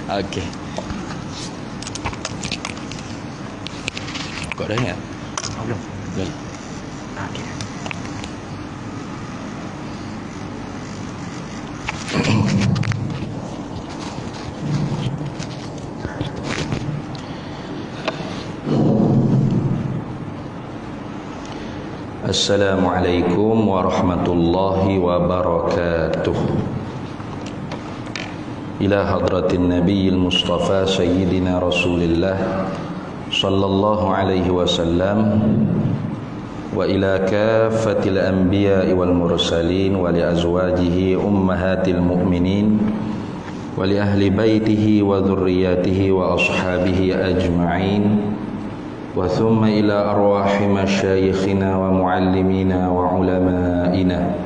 Okey. Kau dah ingat? Belum. Belum. Okey. Assalamualaikum warahmatullahi wabarakatuh. Ila hadratin nabiyil mustafa sayyidina rasulillah sallallahu alaihi wasallam wa ila kaffatil anbiya'i wal mursalin wa li azwajihi ummahatil mu'minin wa li ahli baitihi wa dhurriyyatihi wa ashabihi ajma'in wa thumma ila arwahi masyayikhina wa muallimina wa ulama'ina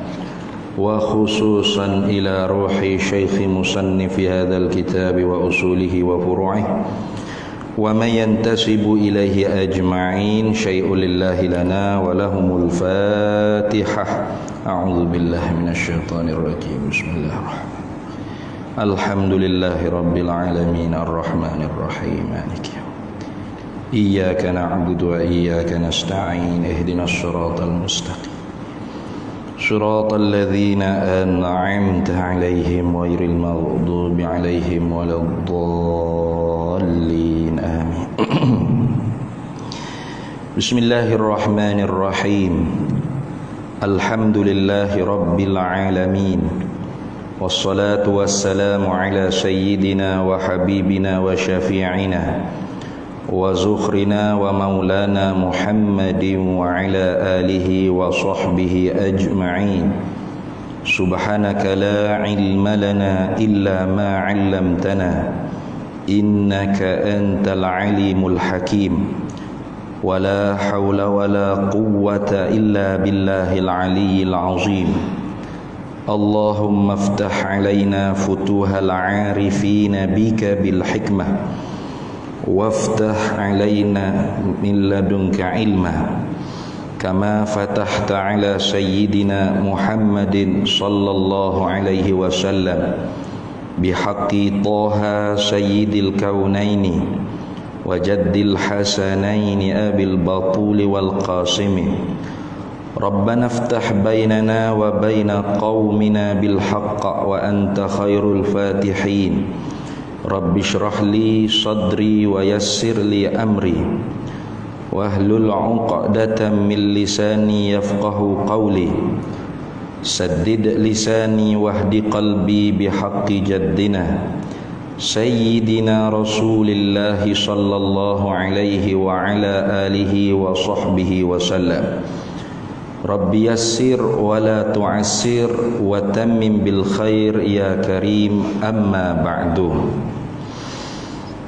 wa khususan ila ruhi syaikhi musannifi hadzal kitabi wa usulihi wa furu'ihi wa man yantasibu ilaihi ajma'in syai'un lillahi lana wa lahumul fatihah. A'udzu billahi minasyaitonir rajim. Bismillahirrahmanirrahim. Alhamdulillahi rabbil alamin arrahmanir rahim maliki iyyaka na'budu wa iyyaka nasta'in ihdinas siratal mustaqim siratal ladzina an'amta 'alaihim ghairil maghdubi 'alaihim waladdallin amin. Bismillahirrahmanirrahim. Alhamdulillahi rabbil alamin wassalatu wassalamu ala sayyidina wa habibina wa syafi'ina wa zukhrina wa maulana Muhammadin wa ala alihi wa sahbihi ajma'in. Subhanaka la ilma lana illa ma 'allamtana innaka antal alimul hakim. Wa la hawla wa la quwwata illa billahil aliyyil azim. Allahumma iftah 'alaina futuhal 'arifina bika bil hikmah waftah alaina min ladunka ilma kama fatahta ala sayyidina Muhammadin sallallahu alaihi wasallam bihaqqi Taha sayyidil kaunaini wa jaddil hasanaini abil batuli wal qasimi. Rabbana iftah bainana wa baina qaumina bil haqq wa anta khairul fatihin. Rabbi shrah li sadri wa yassir li amri wahlul 'uqdatam min lisani yafqahu qawli saddid lisani wahdi qalbi bihaqqi jaddina sayyidina rasulillah sallallahu alaihi wa ala alihi wa sahbihi wa sallam. Rabbi yassir wa la tu'assir wa tammim bil khair ya karim. Amma ba'du.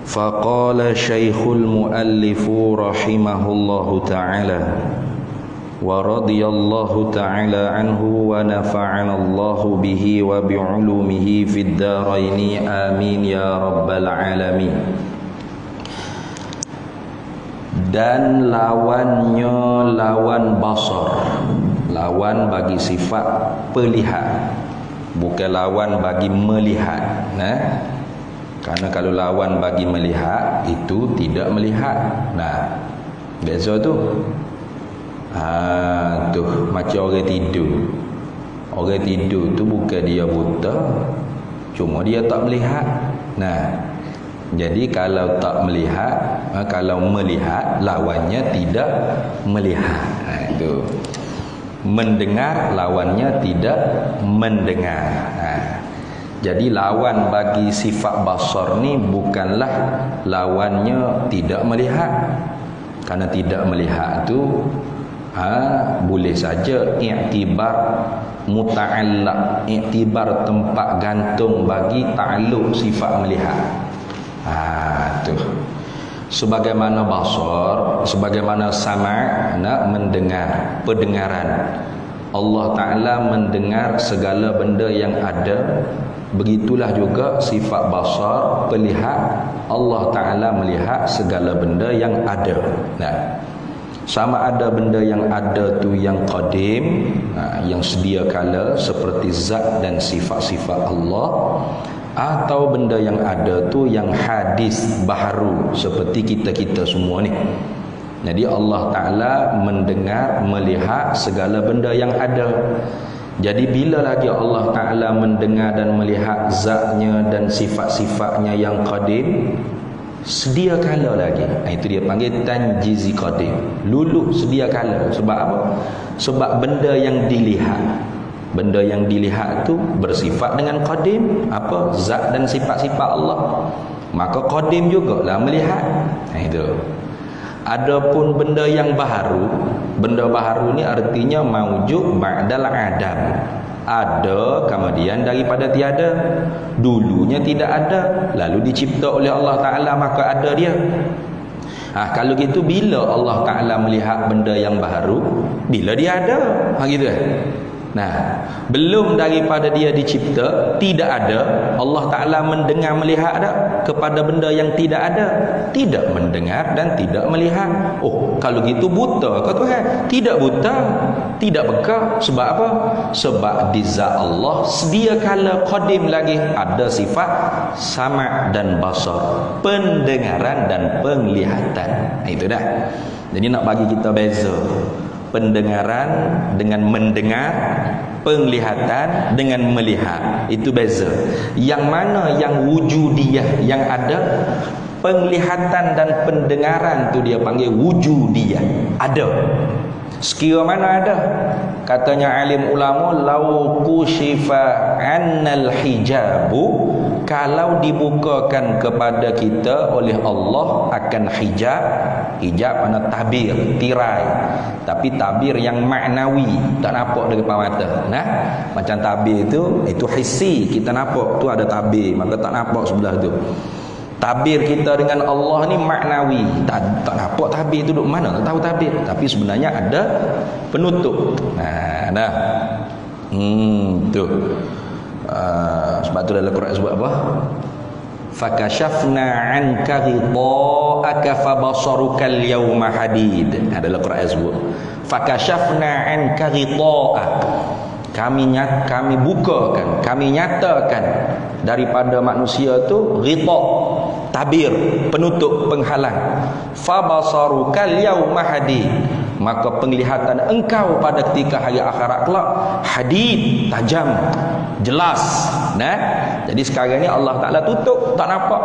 Faqala syaikhul muallifu rahimahullahu ta'ala wa radiyallahu ta'ala anhu wa nafa'ana Allahu bihi wa bi'ulumihi fid dharaini amin ya rabbal alamin. Dan lawannya lawan basar, lawan bagi sifat pelihat, bukan lawan bagi melihat. Karena kalau lawan bagi melihat itu tidak melihat. Beza tu. Tuh macam orang tidur. Orang tidur tu bukan dia buta, cuma dia tak melihat. Jadi kalau tak melihat, kalau melihat lawannya tidak melihat. Itu. Mendengar lawannya tidak mendengar. Jadi lawan bagi sifat basar ni bukanlah lawannya tidak melihat. Karena tidak melihat tu boleh saja iktibar muta'allaq, iktibar tempat gantung bagi ta'alluq sifat melihat. Tu. Sebagaimana basar, sebagaimana sama' mendengar, pendengaran. Allah Ta'ala mendengar segala benda yang ada. Begitulah juga sifat basar, pelihat. Allah Ta'ala melihat segala benda yang ada. Sama ada benda yang ada tu yang qadim, yang sedia kala seperti zat dan sifat-sifat Allah, atau benda yang ada tu yang hadis baharu seperti kita-kita semua ni. Jadi Allah Ta'ala mendengar, melihat segala benda yang ada. Jadi bila lagi Allah Ta'ala mendengar dan melihat zatnya dan sifat-sifatnya yang qadim, sedia kala lagi. Itu dia panggil tanjizi qadim. Luluh sedia kala. Sebab apa? Sebab benda yang dilihat, benda yang dilihat tu bersifat dengan qadim, apa? Zat dan sifat-sifat Allah. Maka qadim jugalah melihat. Itu. Adapun benda yang baharu, benda baharu ni artinya maujud ba'dal adam. Ada kemudian daripada tiada. Dulunya tidak ada, lalu dicipta oleh Allah Ta'ala, maka ada dia. Kalau gitu bila Allah Ta'ala melihat benda yang baharu? Bila dia ada. Gitu kan? Nah, belum daripada dia dicipta, tidak ada, Allah Ta'ala mendengar melihat tak kepada benda yang tidak ada? Tidak mendengar dan tidak melihat. Oh, kalau gitu buta ke Tuhan? Tidak buta, tidak beka. Sebab apa? Sebab di zat Allah sedia kala qadim lagi ada sifat sama' dan basar, pendengaran dan penglihatan. Itu dah. Jadi nak bagi kita beza pendengaran dengan mendengar, penglihatan dengan melihat. Itu beza. Yang mana yang wujudiyah yang ada, penglihatan dan pendengaran tu dia panggil wujudiyah, ada. Sekira mana ada? Katanya alim ulama, lau kushifa annal hijabu, kalau dibukakan kepada kita oleh Allah akan hijab. Hijab mana tabir, tirai, tapi tabir yang maknawi, tak nampak dari depan mata. Nah, macam tabir itu hissi, kita nampak tu ada tabir, maka tak nampak sebelah tu. Tabir kita dengan Allah ni maknawi, tak nampak tabir tu duduk mana, tak tahu tabir, tapi sebenarnya ada penutup. Nah, tu. Sebab tu dalam Quran sebut apa? Fakashafna anka ghita'aka fabasarukal yawma hadid. Dalam Quran sebut fakashafna anka ghita'ak, kami bukakan, kami nyatakan daripada manusia tu ghita', tabir, penutup, penghalang. Fabasarukal yawma hadid, maka penglihatan engkau pada ketika hari akhirat kelak hadid, tajam, jelas. Nah, jadi sekarang ni Allah Ta'ala tutup, tak nampak.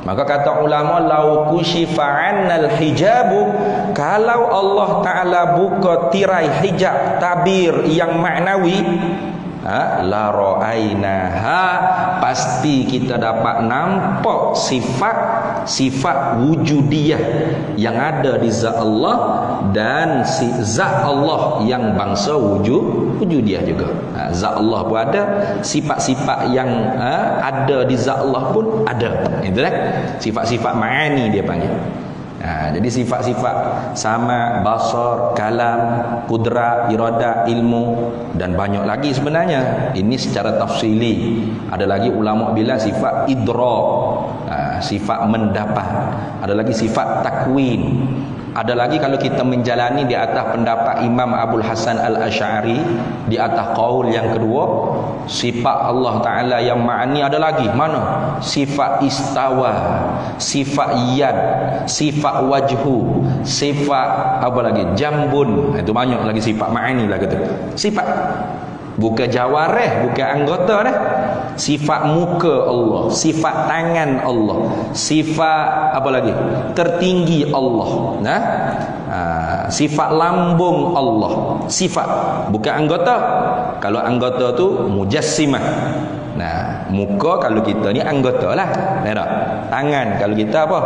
Maka kata ulama, lau kushifa 'annal hijabu, kalau Allah Ta'ala buka tirai hijab, tabir yang maknawi, la ra'ainaha, pasti kita dapat nampak sifat wujudiyah yang ada di zat Allah dan zat Allah yang bangsa wujudiyah juga. Zat Allah pun ada, sifat-sifat yang ada di zat Allah pun ada. Itulah sifat-sifat ma'ani dia panggil. Jadi sifat-sifat sama, basar, kalam, kudrat, iradat, ilmu dan banyak lagi sebenarnya. Ini secara tafsili. Ada lagi ulama bilang sifat idrak, sifat mendapat. Ada lagi sifat takwin. Ada lagi kalau kita menjalani di atas pendapat Imam Abul Hasan Al-Asy'ari, di atas qaul yang kedua, sifat Allah Ta'ala yang ma'ani ada lagi. Mana? Sifat istawa, sifat yad, sifat wajhu, sifat apa lagi? Jambun. Itu banyak lagi sifat ma'ani lah kata. Sifat bukan jawareh, bukan anggota dah. Sifat muka Allah, sifat tangan Allah, sifat apa lagi? Tertinggi Allah. Sifat lambung Allah, sifat bukan anggota. Kalau anggota tu mujassimah. Muka kalau kita ni anggota lah. Tangan kalau kita apa?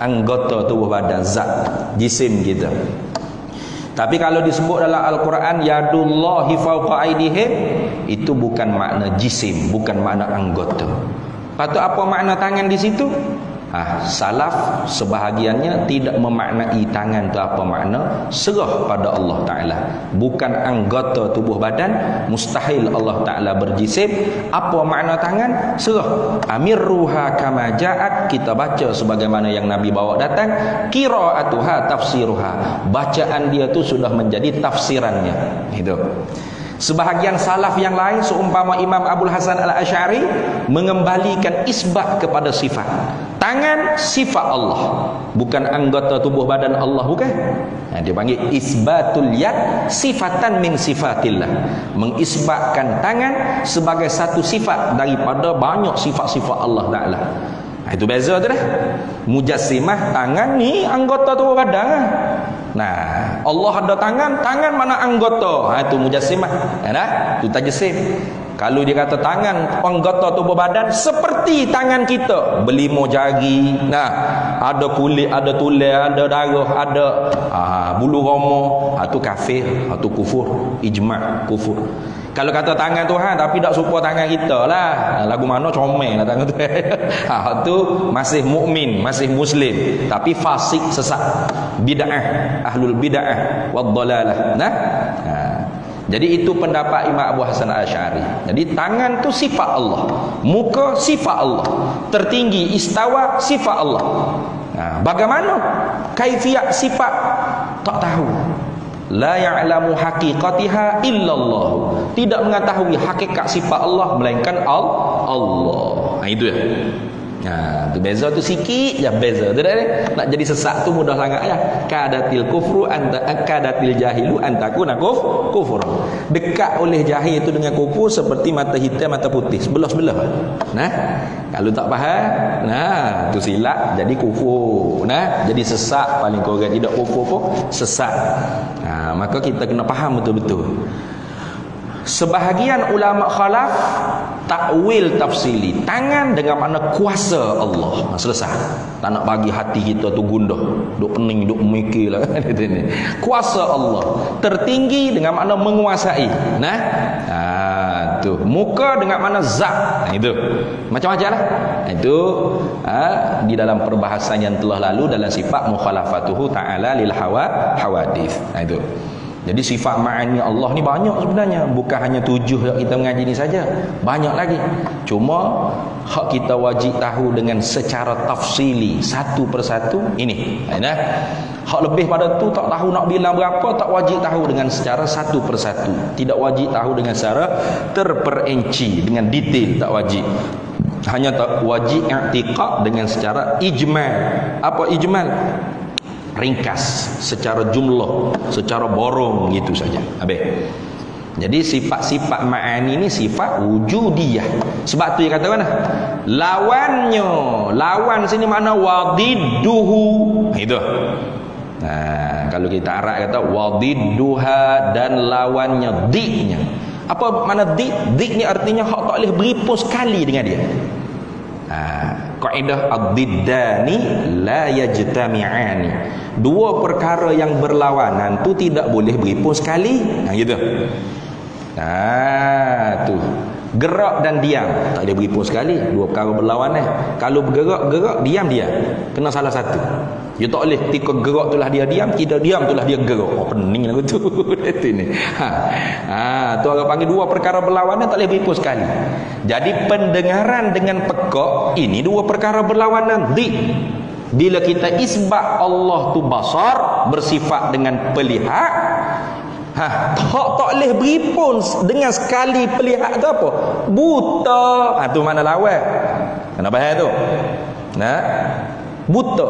Anggota tubuh badan, zat, jisim kita. Tapi kalau disebut dalam Al-Quran yadullahi fawqa aydihim, itu bukan makna jisim, bukan makna anggota. Patut apa makna tangan di situ? Salaf sebahagiannya tidak memaknai tangan itu apa makna, serah pada Allah Ta'ala, bukan anggota tubuh badan, mustahil Allah Ta'ala berjisim. Apa makna tangan? Serah. Amirruha kama ja'at, kita baca sebagaimana yang Nabi bawa datang. Qira'atuha tafsiruha, bacaan dia tu sudah menjadi tafsirannya. Itu. Sebahagian salaf yang lain seumpama Imam Abdul Hasan Al-Asy'ari mengembalikan isbat kepada sifat. Tangan sifat Allah, bukan anggota tubuh badan Allah, bukan. Dia panggil isbatul yad sifatan min sifatillah. Mengisbatkan tangan sebagai satu sifat daripada banyak sifat-sifat Allah Taala. Itu beza tu dah. Mujassimah tangan ni anggota tubuh badan lah. Nah, Allah ada tangan, tangan mana anggota? Itu mujassimah. Itu tajsim. Kalau dia kata tangan anggota tubuh badan seperti tangan kita, berlima jari. Nah, ada kulit, ada tulang, ada darah, ada bulu roma. Itu kafir, itu kufur, ijma' kufur. Kalau kata tangan Tuhan tapi tak serupa tangan kita lah, lagu mana comel lah tangan Tuhan. Itu masih mukmin, masih muslim, tapi fasik, sesat, bid'ah, ahlul bid'ah wad dalalah. Jadi itu pendapat Imam Abu Hasan Al-Asy'ari. Jadi tangan tu sifat Allah, muka sifat Allah, tertinggi istawa sifat Allah. Bagaimana kaifiat sifat tak tahu. La ya'lamu haqiqatiha illallah. Tidak mengetahui hakikat sifat Allah melainkan Allah. Itu ya. Tu beza tu sikit je beza. Nak jadi sesat tu mudah sangat ya. Kadatil kufru anta kadatil jahilu antakuna kufur. Dekat oleh jahil itu dengan kufur seperti mata hitam mata putih, sebelah-sebelah. Kalau tak faham, tu silap jadi kufur. Jadi sesat, paling kurang tidak kufur pun sesat. Maka kita kena faham betul-betul. Sebahagian ulama khalaf takwil tafsili tangan dengan makna kuasa Allah. Selesai. Tak nak bagi hati kita tu gundah, duk pening, duk mikirlah. Kuasa Allah tertinggi dengan makna menguasai. Tu muka dengan makna zat. Itu macam-macam lah. Itu di dalam perbahasan yang telah lalu dalam sifat mukhalafatuhu ta'ala lil hawadith. Itu. Jadi sifat ma'ani Allah ni banyak sebenarnya. Bukan hanya 7 yang kita mengaji ni saja. Banyak lagi. Cuma hak kita wajib tahu dengan secara tafsili satu persatu ini. Hak lebih pada tu tak tahu nak bilang berapa, tak wajib tahu dengan secara satu persatu. Tidak wajib tahu dengan secara terperinci, dengan detail, tak wajib. Hanya tak wajib i'tiqad dengan secara ijmal. Apa ijmal? Ringkas, secara jumlah, secara borong, gitu saja. Habis. Jadi sifat-sifat ma'ani ni sifat wujudiyah. Sebab tu dia kata mana? Lawannya, lawan sini makna wadidduhu. Itu. Kalau kita Arab kata wadidduha, dan lawannya, diknya. Apa makna dik? Dik ni artinya hak tak boleh beripun sekali dengan dia. Kaedah ad-diddani la yajtami'ani. Dua perkara yang berlawanan tu tidak boleh berhimpun sekali. Gitu. Tu. Gerak dan diam tak boleh berhimpun sekali. Dua perkara berlawanan. Kalau bergerak, diam. Kena salah satu. Dia tak boleh ketika gerak itulah dia diam, kita diam itulah dia gerak. Pening lah betul. Itu ni. Tu orang panggil dua perkara berlawanan tak boleh berhimpun sekali. Jadi pendengaran dengan pekak ini dua perkara berlawanan. Bila kita isbat Allah tu basar, bersifat dengan pelihat, tak boleh beripun dengan sekali pelihat tu apa? Buta. Tu mana lawan? Kenapa tu? Buta.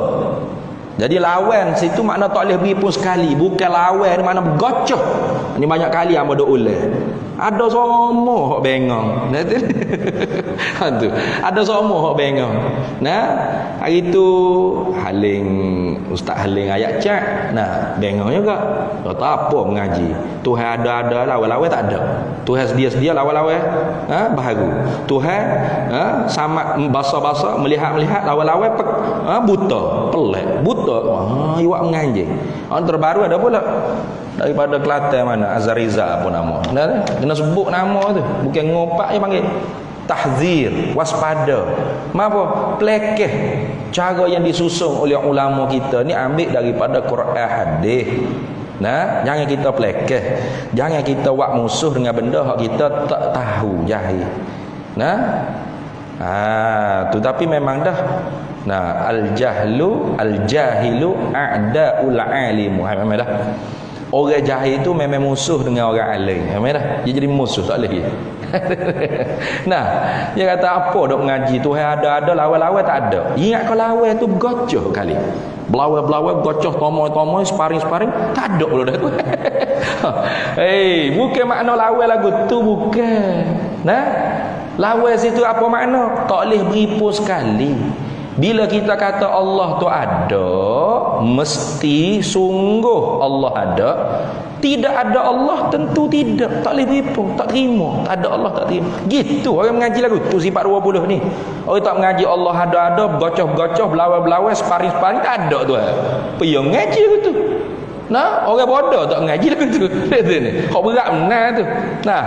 Jadi lawan situ makna tak boleh beripun sekali. Bukan lawan makna bergocoh. Ini banyak kali hamba duk ulang. Ada semua hok bengong. Tu. Ada semua hok bengong. Hari tu Haling, Ustaz Haling ayat cak. Bengong juga. Tak apa mengaji. Tuhan ada lawan-lawan tak ada. Tuhan sedia-sedia lawan-lawan baharu. Tuhan sama basa-basa, melihat-melihat lawan-lawan buta, pelik, buta. Iwak mengaji. Terbaru ada pula daripada Kelantan mana, Azariza apa nama. Kena sebut nama tu. Bukan ngopak je panggil. Tahzir, waspada. Apa? Pelekeh. Cara yang disusun oleh ulama kita ni ambil daripada Quran hadis. Jangan kita pelekeh. Jangan kita buat musuh dengan benda hak kita tak tahu, jahil. Tapi memang dah. Al-jahilu a'da'ul alim. Memang dah. Orang jahil tu memang musuh dengan orang alim. Memang dah. Dia jadi musuh tak boleh dia. Nah, dia kata apa dok ngaji tu ada lawan-lawan tak ada. Ingat kalau lawan tu gocoh kali. Belawai-belawai gocoh tomoy-tomoy sparring-sparring tak ada pula dah tu. Bukan makna lawan lagu tu bukan. Nah, lawan situ apa makna? Tak boleh beripu sekali. Bila kita kata Allah tu ada, mesti sungguh Allah ada. Tidak ada Allah tentu tidak. Tak boleh beripu, tak terima. Tak ada Allah tak terima. Gitu orang mengaji lagu tu sifat 20 ni. Orang tak mengaji Allah ada, gocoh-gocoh, belawai-belawai, sparring-sparring tak ada tu. Pergi mengaji lagu tu. Nah, orang bodoh tak mengaji lagu tu. Kau berat benar tu. Nah,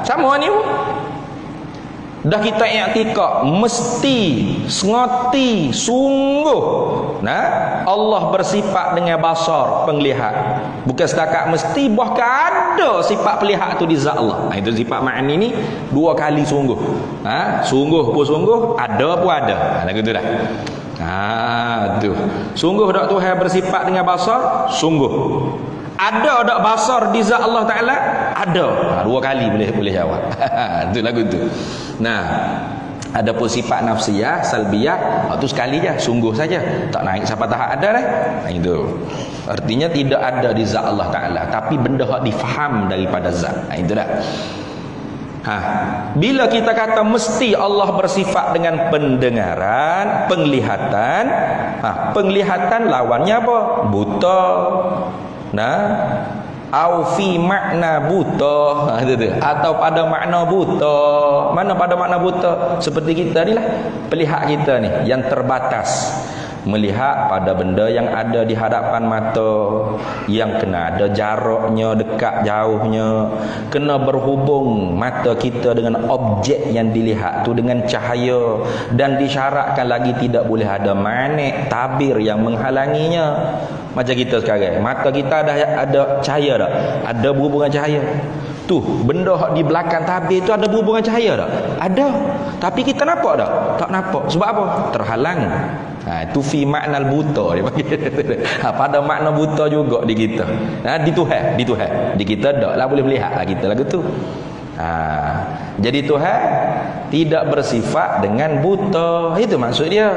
sama ni pun. Dah kita i'tikad mesti ngoti sungguh nah Allah bersifat dengan basar penglihat, bukan setakat mesti bahkan ada sifat pelihat tu di zat Allah. Itu sifat ma'ani ni dua kali sungguh. Sungguh pun sungguh, ada pun ada. Lagu tu dah. Tu sungguh dak Tuhan bersifat dengan basar, sungguh ada dak basar di zat Allah Taala, ada. Dua kali boleh jawab. Tu lagu tu. Nah, ada pun sifat nafsiyah, salbiyah, itu sekali je, sungguh saja. Tak naik sampai tahap ada dah. Itu. Artinya tidak ada di zat Allah Taala, tapi benda hak difaham daripada zat. Itu dah. Bila kita kata mesti Allah bersifat dengan pendengaran, penglihatan, penglihatan lawannya apa? Buta. Nah, au fi makna buta, atau pada makna buta. Mana pada makna buta? Seperti kita ni lah, pelihat kita ni yang terbatas, melihat pada benda yang ada di hadapan mata, yang kena ada jaraknya, dekat jauhnya, kena berhubung mata kita dengan objek yang dilihat tu dengan cahaya, dan disyaratkan lagi tidak boleh ada manik, tabir yang menghalanginya. Macam kita sekarang, mata kita ada cahaya tak? Ada berhubungan cahaya. Tu, benda di belakang tabir tu ada berhubungan cahaya tak? Ada. Tapi kita nampak tak? Tak nampak. Sebab apa? Terhalang. Itu fi makna buta dia panggil. Pada makna buta juga di kita. Di Tuhan. Di kita tak lah boleh melihat lah kita lagu tu. Jadi Tuhan tidak bersifat dengan buta. Itu maksud dia.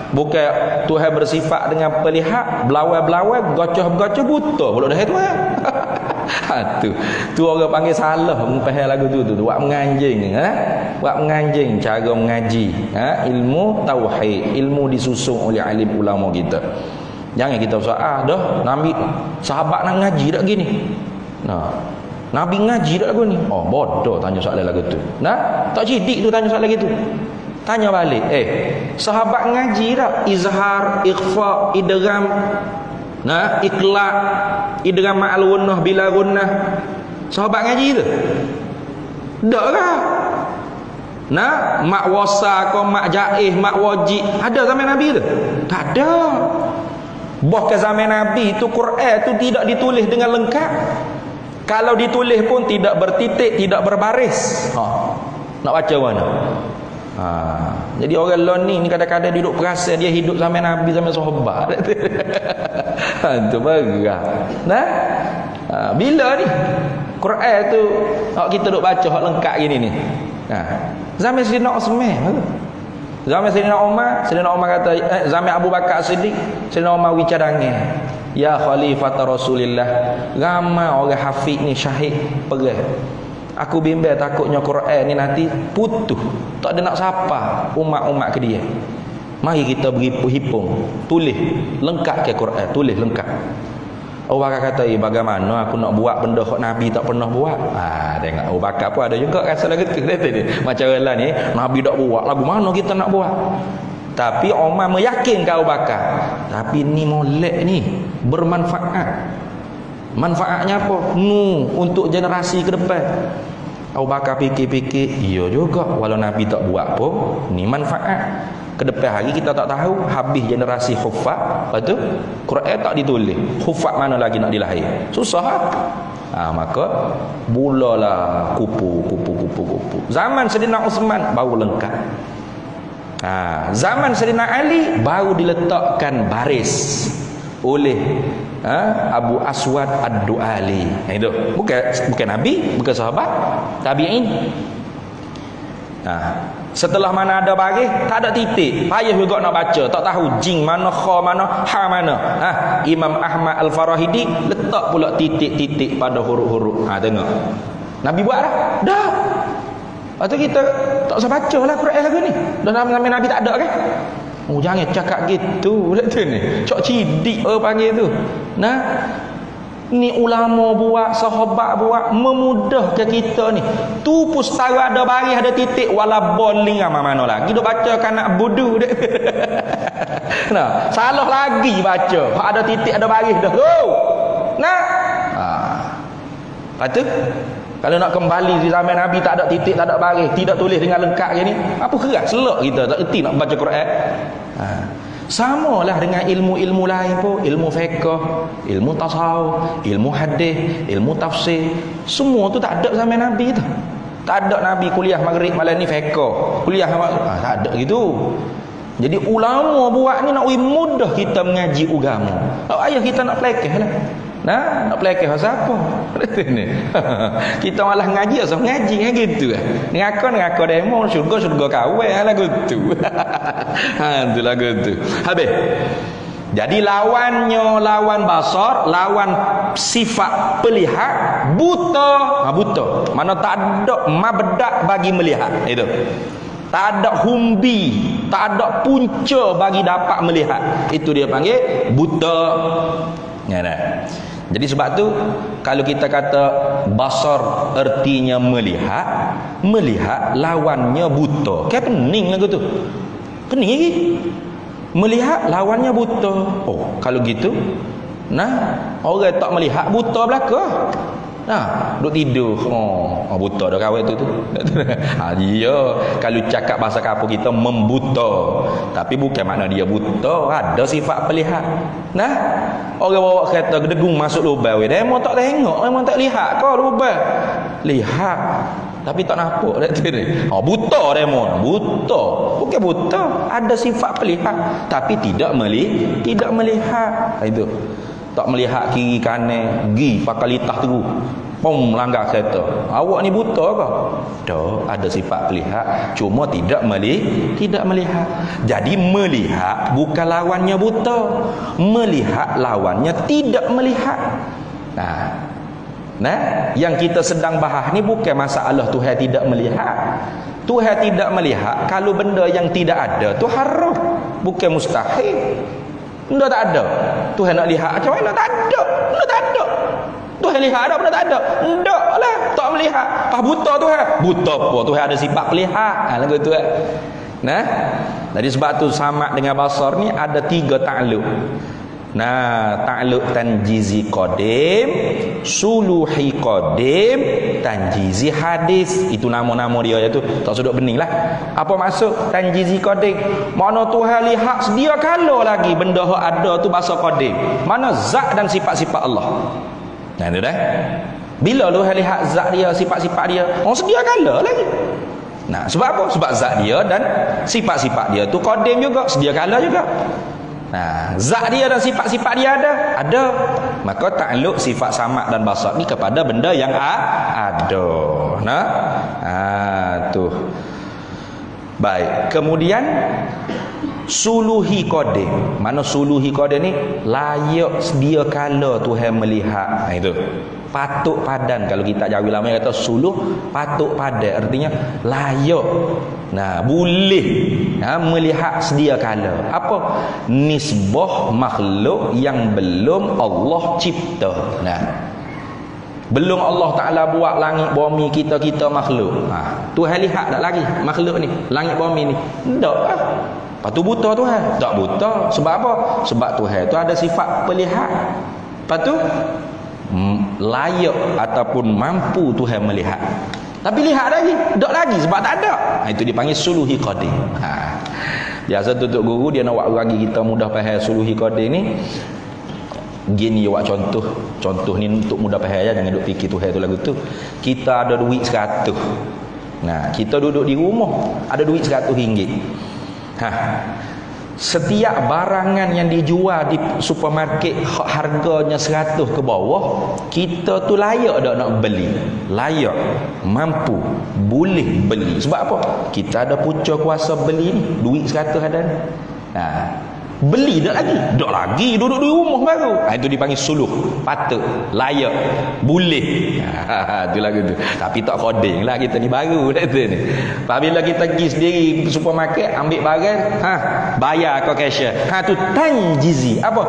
Bukan Tuhan bersifat dengan pelihat, belawai-belawai, gocoh-gocoh, buta pula dah Tuhan. Tu orang panggil salah memfaham lagu tu buat menganjing. Buat menganjing cara mengaji. Ilmu tauhid, ilmu disusun oleh alim ulama kita. Jangan kita soal dah Nabi sahabat nak ngaji tak gini. Nabi ngaji tak lagu ni? Oh, bodoh tanya soalan lagu tu. Tak cidik tu tanya soalan gitu. Tanya balik, sahabat ngaji tak? Izhar, ikhfa, idgham, iqla', idgham ma'al gunnah bila gunnah. Sahabat ngaji tu? Tak lah. Mak wasa ko mak jaih, mak wajib ada zaman Nabi tu? Tak ada. Bahkan zaman Nabi tu Quran tu tidak ditulis dengan lengkap. Kalau ditulis pun tidak bertitik, tidak berbaris. Nak baca mana? Jadi orang lon ni kadang-kadang duduk perasan dia hidup zaman Nabi, zaman sahabat. Tu berah. Bila ni Quran tu kita duk baca hak lengkap gini ni. Zaman Sayyidina Uthman. Zaman Sayyidina Umar kata zaman Abu Bakar Siddiq, Sayyidina Umar wicadangan. Ya Khalifah Rasulillah, ramai orang hafiz ni syahid perang. Aku bimbang takutnya Quran ni nanti putus, tak ada nak siapa umat-umat ke dia. Mari kita beri hipung, tulis lengkap ke Quran, tulis lengkap. Orang kata, bagaimana aku nak buat benda hak Nabi tak pernah buat? Tengok Abu Bakar pun ada juga rasa lagu tu. Macam orang ni, Nabi tak buat, lagu mana kita nak buat? Tapi Umar meyakinkan Abu Bakar. Tapi ni molek ni bermanfaat. Manfaatnya apa? Untuk generasi ke depan. Abu Bakar fikir-fikir, iya juga, walau Nabi tak buat pun ni manfaat. Ke depan hari kita tak tahu habis generasi hufaz, lepas tu Quran tak ditulis. Hufaz mana lagi nak dilahir? Susah. Maka mulalah kupu. Zaman Sayyidina Uthman baru lengkap. Zaman Sayyidina Ali baru diletakkan baris. oleh Abu Aswad Ad-Du'ali. Itu bukan nabi, bukan sahabat, tabi'in. Setelah mana ada baris, tak ada titik, payah juga nak baca, tak tahu jing mana, kha mana, ha mana. Imam Ahmad Al-Farahidi letak pula titik-titik pada huruf-huruf. Tengok Nabi buat dah. Lepas tu kita tak usah baca lah Quran lagu ni. Dah nama Nabi tak ada kan? Jangan cakap gitu. Betul ni. Cok cidik panggil tu. Ni ulama buat, sahabat buat, memudahkan kita ni. Tu pustara ada baris, ada titik, wala bowling mana lagi. Duk baca kanak budu dek. Salah lagi baca. Ada titik, ada baris dah. Lepas tu kalau nak kembali di zaman Nabi tak ada titik, tak ada baris, tidak tulis dengan lengkap je ni, apa keras selok kita tak erti nak baca Quran. Samalah dengan ilmu-ilmu lain pun, ilmu fiqh, ilmu tasawuf, ilmu hadis, ilmu tafsir, semua tu tak ada zaman Nabi tu. Tak ada Nabi kuliah maghrib malam ni fiqh, kuliah tak ada gitu. Jadi ulama buat ni nak mudah kita mengaji agama. Ayah kita nak pelekeh lah. Nak pelekeh pasal apa? Kita malah ngaji asal ngaji kan gitu lah. Ngaku demo syurga kawin lah gitu. Tu lagu tu. Habis. Jadi lawan basar, lawan sifat pelihat, buta. Buta. Mana tak ada mabda' bagi melihat. Itu. Tak ada humbi, tak ada punca bagi dapat melihat. Itu dia panggil buta. Jadi sebab tu kalau kita kata basar artinya melihat lawannya buta. Kan pening lagu tu. Pening lagi. Melihat lawannya buta. Kalau gitu, orang tak melihat buta belaka. Duk tidur. Buta dah kawan tu. Dia kalau cakap bahasa kapur kita membuta. Tapi bukan makna dia buta, ada sifat pelihat. Orang bawa kereta gedegung masuk lubang, demo tak tengok, memang tak lihat kau lubang. Lihat tapi tak nampak dak tu ni. Buta demo. Buta. Bukan buta, ada sifat pelihat tapi tidak melihat. Itu. Tak melihat kiri kanan, gi pakai litah tu. Pom langgar kereta. Awak ni buta ke? Dah, ada sifat pelihat, cuma tidak melihat. Jadi melihat bukan lawannya buta. Melihat lawannya tidak melihat. Yang kita sedang bahas ni bukan masalah Tuhan tidak melihat. Tuhan tidak melihat kalau benda yang tidak ada tu haram, bukan mustahil. Benda tak ada. Tuhan nak lihat macam mana? Tak ada. Benda tak ada. Tuhan lihat ada, benda tak ada. Tak lah. Tak melihat. Buta Tuhan. Buta apa? Tuhan ada sifat pelihat. Lagu tu jadi sebab tu sama dengan basar ni ada 3 takluk. Takluk tanjizi qadim, suluhi qadim, tanjizi hadis. Itu nama-nama dia tu. Tak sudut bening lah. Apa maksud tanjizi qadim? Mana Tuhan lihat sedia kala lagi benda yang ada tu bahasa qadim. Mana zat dan sifat-sifat Allah. Itu dah. Bila Tuhan lihat zat dia, sifat-sifat dia, sedia kala lagi. Sebab apa? Sebab zat dia dan sifat-sifat dia tu qadim juga, sedia kala juga. Zat dia dan sifat-sifat dia ada. Maka takluk sifat samad dan basar ni kepada benda yang ada. Tu. Baik. Kemudian suluhi qadim. Mana suluhi qadim ni layak sedia kala Tuhan melihat. Itu. Patut padan. Kalau kita Jawi lama kata suluh patut padan, artinya layak. Boleh melihat sedia kala. Apa? Nisbah makhluk yang belum Allah cipta. Belum Allah Ta'ala buat langit bumi, kita makhluk. Tuhan lihat tak lagi makhluk ni, langit bumi ni? Tak lah. Lepas tu buta Tuhan? Tak buta. Sebab apa? Sebab Tuhan tu ada sifat pelihat. Lepas tu layak ataupun mampu Tuhan melihat. Tapi lihat lagi, tak lagi sebab tak ada. Itu dipanggil suluhi qadim. Biasa tutup guru dia nak buat lagi kita mudah faham suluhi qadim ni. Gini buat contoh ni untuk mudah faham aja, jangan duk fikir Tuhan tu lagu tu. Kita ada duit 100. Kita duduk di rumah ada duit 100 ringgit. Setiap barangan yang dijual di supermarket harganya 100 ke bawah, kita tu layak tak nak beli? Layak, mampu, boleh beli. Sebab apa? Kita ada punca kuasa beli ni. Duit 100 ada ni. Beli tak lagi? Tak lagi, duduk di rumah baru. Itu dipanggil suluh. Patut, layak, boleh. Itu lagu tu. Tapi tak coding lah, kita ni baru dah tu ni. Apabila kita pergi sendiri supermarket ambil barang, bayar ke cashier. Tu tanjizi. Apa?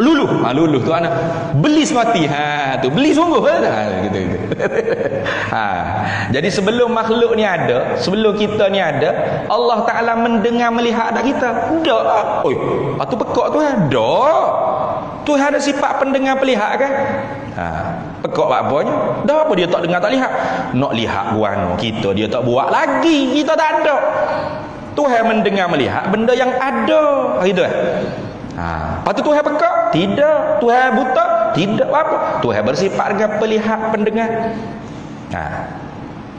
Luluh. Luluh tu anak. Beli semati. Tu beli sungguh. Gitu. Jadi sebelum makhluk ni ada, sebelum kita ni ada, Allah Ta'ala mendengar melihat tak kita? Tak. Oi, tu pekak tu tak. Tuhan ada sifat pendengar pelihat kan? Pekak apanya? Dah apa dia tak dengar tak lihat? Nak lihat guano kita dia tak buat lagi, kita tak ada. Tuhan mendengar melihat benda yang ada. Gitu lepas tu Tuhan pekak? Tidak. Tuhan buta? Tidak. Apa? Tuhan bersifat dengan pelihat pendengar.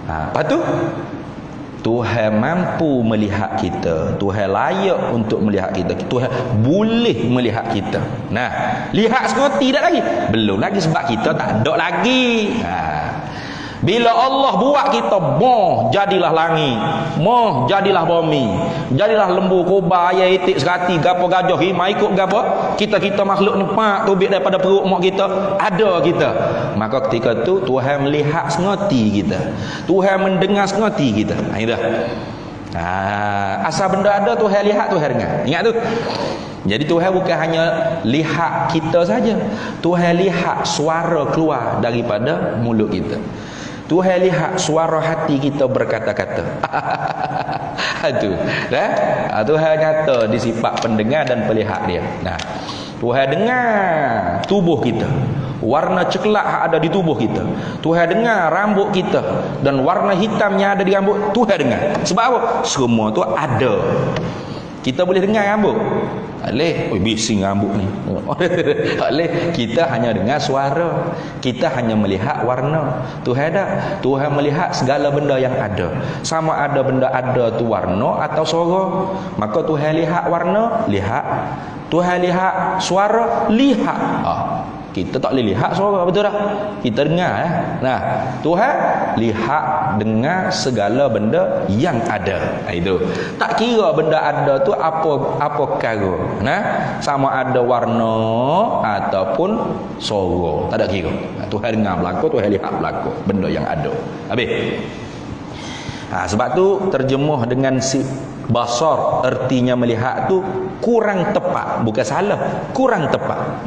Lepas tu Tuhan mampu melihat kita. Tuhan layak untuk melihat kita. Tuhan boleh melihat kita. Lihat sekoti tak lagi? Belum lagi sebab kita tak ada lagi. Bila Allah buat kita, jadilah langit, jadilah bumi, jadilah lembu, kuba, ayam, itik, serati, gapo, gajah, hima, ikut gapo, kita makhluk ni tubik daripada perut mak kita, ada kita. Maka ketika tu Tuhan melihat sengoti kita, Tuhan mendengar sengoti kita. Itu asal benda ada, Tuhan lihat, Tuhan dengar. Ingat tu. Jadi Tuhan bukan hanya lihat kita saja, Tuhan lihat suara keluar daripada mulut kita. Tuhan lihat suara hati kita berkata-kata. Itu. Tuhan nyata di sifat pendengar dan pelihat dia. Tuhan dengar tubuh kita, warna ceklat ada di tubuh kita. Tuhan dengar rambut kita dan warna hitam yang ada di rambut. Tuhan dengar. Sebab apa? Semua tu ada. Kita boleh dengar rambut. Bising rambut ni. Kita hanya dengar suara. Kita hanya melihat warna. Tuhan ada. Tuhan melihat segala benda yang ada. Sama ada benda ada tu warna atau suara. Maka Tuhan lihat warna, lihat. Tuhan lihat suara, lihat. Kita tak boleh lihat suara, betul tak? Kita dengar. Tuhan lihat, dengar segala benda yang ada. Itu. Tak kira benda ada tu apa perkara. Sama ada warna ataupun suara. Tak ada kira. Tuhan dengar berlaku, Tuhan lihat berlaku benda yang ada. Habis. Sebab tu terjemuh dengan si basar, artinya melihat tu kurang tepat, bukan salah, kurang tepat.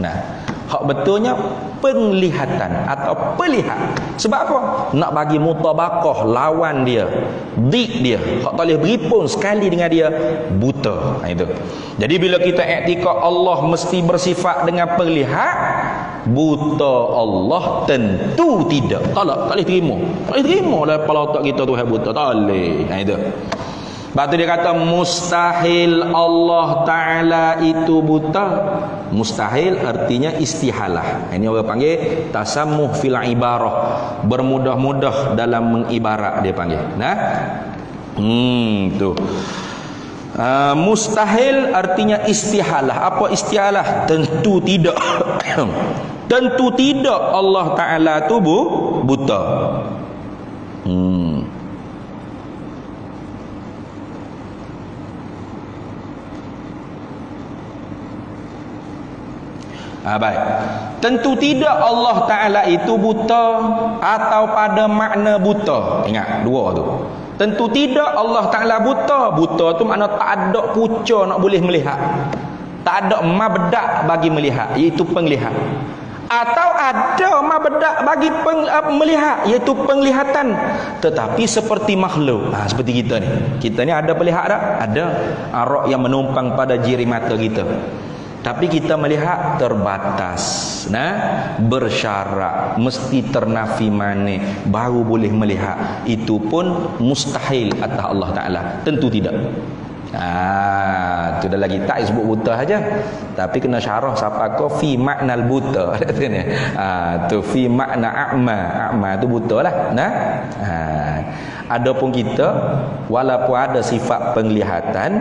Hak betulnya penglihatan atau pelihat. Sebab apa? Nak bagi mutabaqah lawan dia, dik dia, hak tak boleh beripun sekali dengan dia, buta. Itu. Jadi bila kita iktikad Allah mesti bersifat dengan pelihat, buta Allah tentu tidak. Tak boleh terima. Tak boleh terima lah kepala otak kita Tuhan buta. Tak boleh. Itu. Sebab tu dia kata mustahil Allah Ta'ala itu buta. Mustahil artinya istihalah. Ini orang panggil tasammuh fil ibarah, bermudah-mudah dalam mengibarat dia panggil. Tu. Mustahil artinya istihalah. Apa istihalah? Tentu tidak. Tentu tidak Allah Ta'ala tu buta. Baik. Tentu tidak Allah Ta'ala itu buta atau pada makna buta. Ingat dua tu. Tentu tidak Allah Ta'ala buta. Buta tu makna tak ada punca nak boleh melihat. Tak ada mabda' bagi melihat, iaitu penglihat. Atau ada mabda' bagi melihat, iaitu penglihatan. Tetapi seperti makhluk. Seperti kita ni. Kita ni ada pelihat tak? Ada. Arak yang menumpang pada jiri mata kita. Tapi kita melihat terbatas, bersyarat, mesti ternafi mane baru boleh melihat. Itu pun mustahil atas Allah Ta'ala. Tentu tidak. Itu dah lagi tak sebut buta saja, tapi kena syarah siapa kau fi maknal buta. Tu fi makna a'ma. A'ma tu buta lah. Adapun kita walaupun ada sifat penglihatan,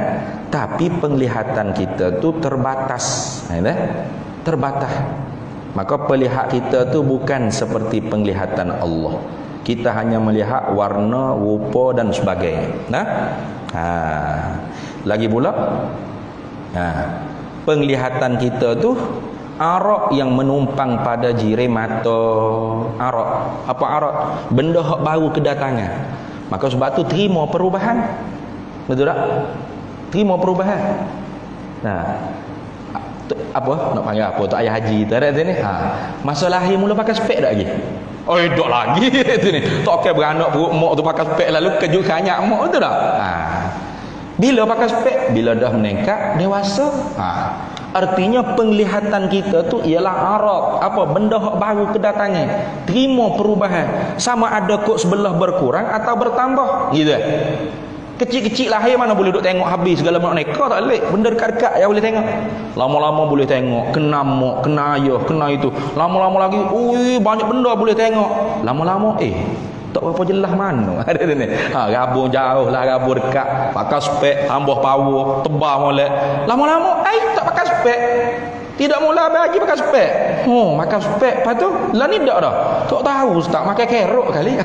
tapi penglihatan kita tu terbatas. Terbatas. Maka pelihat kita tu bukan seperti penglihatan Allah. Kita hanya melihat warna, rupa dan sebagainya. Lagi pula penglihatan kita tu arak yang menumpang pada jirim mata. Arak. Apa arak? Benda hak baru kedatangan. Maka sebab tu terima perubahan. Betul tak? Terima perubahan. Apa? Nak panggil apa? Tok ayah haji tu ada sini. Masa lahir mula pakai spek tak lagi? Oh, dok lagi tu ni. Tak kira beranak perut mak tu pakai spek lalu kejut kanyak mak tu tak? Bila pakai spek? Bila dah meningkat dewasa. Artinya penglihatan kita tu ialah arak. Apa? Benda hak baru kedatangan. Terima perubahan. Sama ada kok sebelah berkurang atau bertambah. Gitu. Kecil-kecil lahir mana boleh duk tengok habis segala macam neka tak boleh. Benda dekat-dekat yang boleh tengok. Lama-lama boleh tengok. Kena mak, kena ayah, kena itu. Lama-lama lagi, banyak benda boleh tengok. Lama-lama, tak berapa jelas mana. Ada ni. Rabung jauh lah, rabung dekat. Pakai spek, tambah power, tebal molek. Lama-lama, tak pakai spek. Tidak mula bagi pakai spek. Makan spek. Lepas tu, lah ni tak dah. Tak tahu ustaz, makan kerok kali.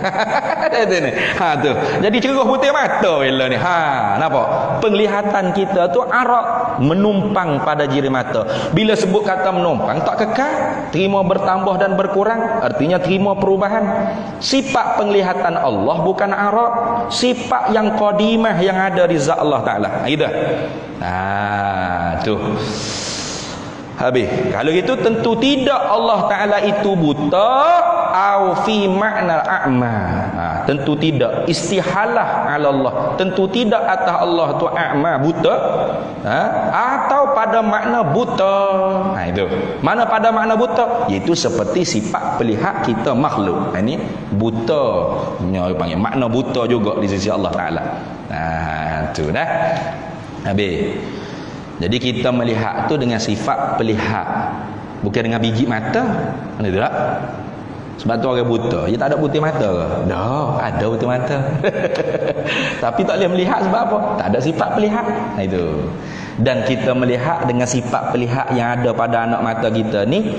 Ada ni. Tu. Jadi cerah putih mata bila ni. Nampak? Penglihatan kita tu arak menumpang pada jiri mata. Bila sebut kata menumpang, tak kekal. Terima bertambah dan berkurang. Artinya terima perubahan. Sifat penglihatan Allah bukan arak. Sifat yang qadimah yang ada di zat Allah Ta'ala. Gitu. Tu. Habis. Kalau gitu tentu tidak Allah Ta'ala itu buta au fi makna a'ma. Tentu tidak. Istihalah ala Allah. Tentu tidak atas Allah tu a'ma, buta. Atau pada makna buta. Itu. Mana pada makna buta? Iaitu seperti sifat pelihat kita makhluk. Ini buta. Ini panggil makna buta juga di sisi Allah Ta'ala. Tu dah. Habis. Jadi kita melihat tu dengan sifat pelihat, bukan dengan biji mata. Mana tu tak? Sebab tu orang buta, dia tak ada putih mata ke? Dah, ada putih mata. Tapi tak boleh melihat sebab apa? Tak ada sifat pelihat. Itu. Dan kita melihat dengan sifat pelihat yang ada pada anak mata kita ni,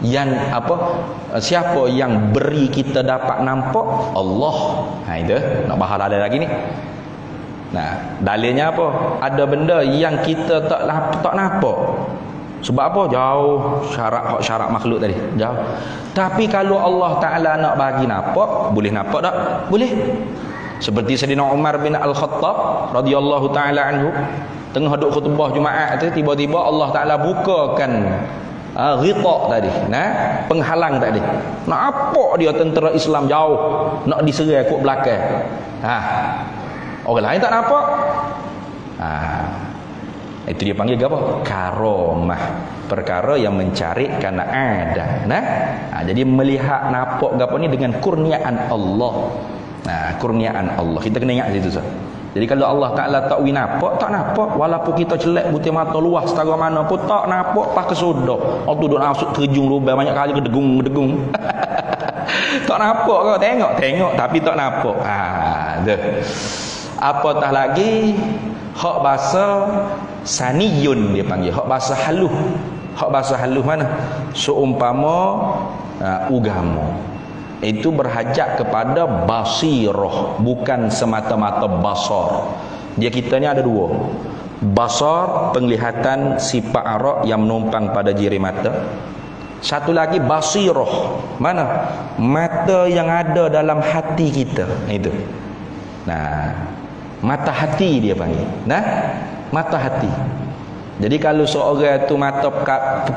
yang apa? Siapa yang beri kita dapat nampak? Allah. Itu. Nak bahas ada lagi ni. Dalilnya apa? Ada benda yang kita tak nampak. Sebab apa? Jauh syarat makhluk tadi. Jauh. Tapi kalau Allah Ta'ala nak bagi nampak, boleh nampak tak? Boleh. Seperti Sayyidina Umar bin Al-Khattab radhiyallahu ta'ala anhu, tengah duduk khutbah Jumaat tu, tiba-tiba Allah Ta'ala bukakan ghita tadi, penghalang tadi. Nak apa dia tentera Islam jauh, nak diserai kot belakang. Orang lain tak nampak. Itu dia panggil apa? Karamah. Perkara yang mencari kerana ada. Jadi melihat nampak apa ni dengan kurniaan Allah. Kurniaan Allah. Kita kena ingat situ. Jadi kalau Allah Ta'ala tak nampak, tak nampak. Walaupun kita celak butir mata luas setara mana pun tak nampak, pas kesudah. Waktu duduk masuk terjung lubang banyak kali kedegung. Tak nampak kau, tengok tapi tak nampak. Apatah lagi hak bahasa saniyun dia panggil, hak bahasa haluh. Hak bahasa haluh mana? Seumpama ugama. Itu berhajat kepada basirah, bukan semata-mata basar. Dia kita ni ada dua. Basar, penglihatan sifat arak yang menumpang pada jiri mata. Satu lagi basirah. Mana? Mata yang ada dalam hati kita. Itu. Mata hati dia panggil. Mata hati. Jadi kalau seorang tu mata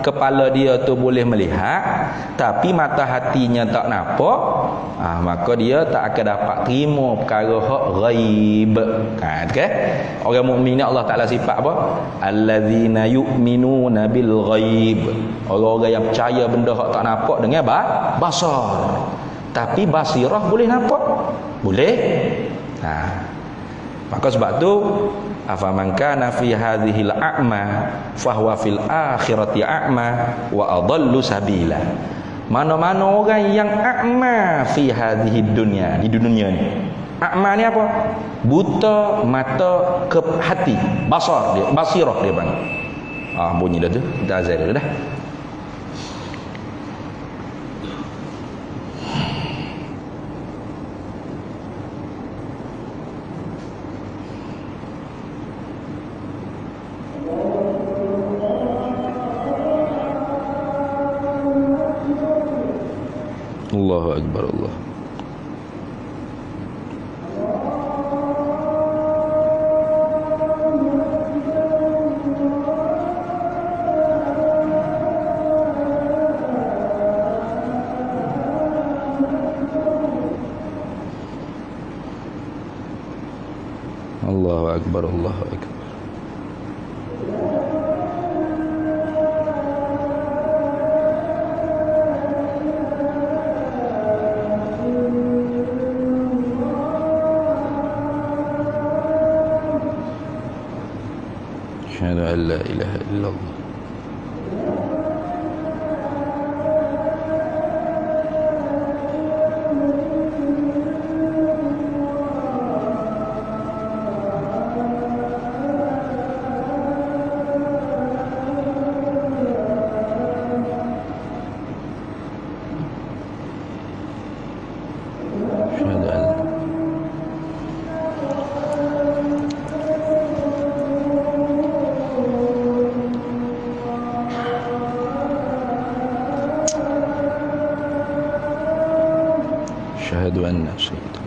kepala dia tu boleh melihat, tapi mata hatinya tak nampak, maka dia tak akan dapat terima perkara hak ghaib. Okay? Orang mukmin ni Allah Ta'ala sifat apa? Allazina yu'minuna bil ghaib. Orang-orang yang percaya benda hak tak nampak dengan basar. Tapi basirah boleh nampak? Boleh. Maka sebab tu afaman kana fi hadhil a'ma fahuwa fil akhirati a'ma wa adallu sabila. Mana-mana orang yang a'ma fi hadhihi dunya, di dunia ni. A'ma ni apa? Buta mata ke hati, basar dia, basirah dia panggil. Bunyi dah tu. Dah azan dah. Allahu Akbar Allah. Allahu Akbar Allahu Akbar. أشهد أن لا إله إلا الله. أشهد أن سيدنا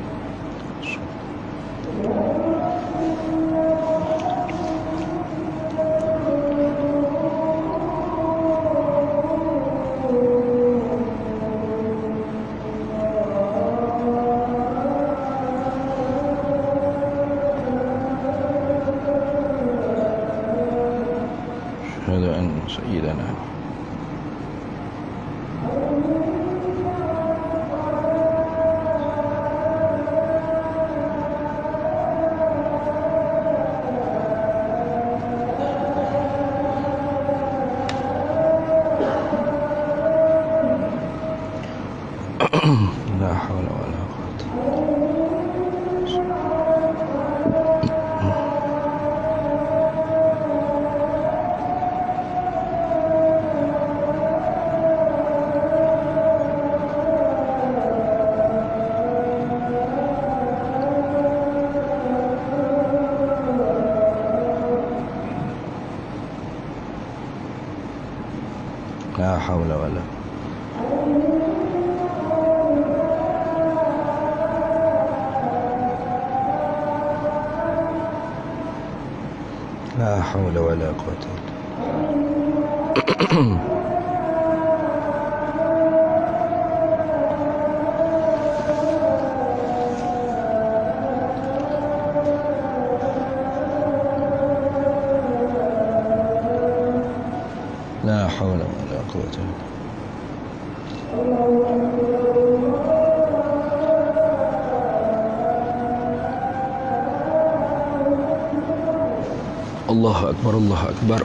أشهد أن سيدنا لا حول ولا قوة. لا حول ولا لا حول ولا قوة لا حول ولا قوة الله أكبر الله أكبر.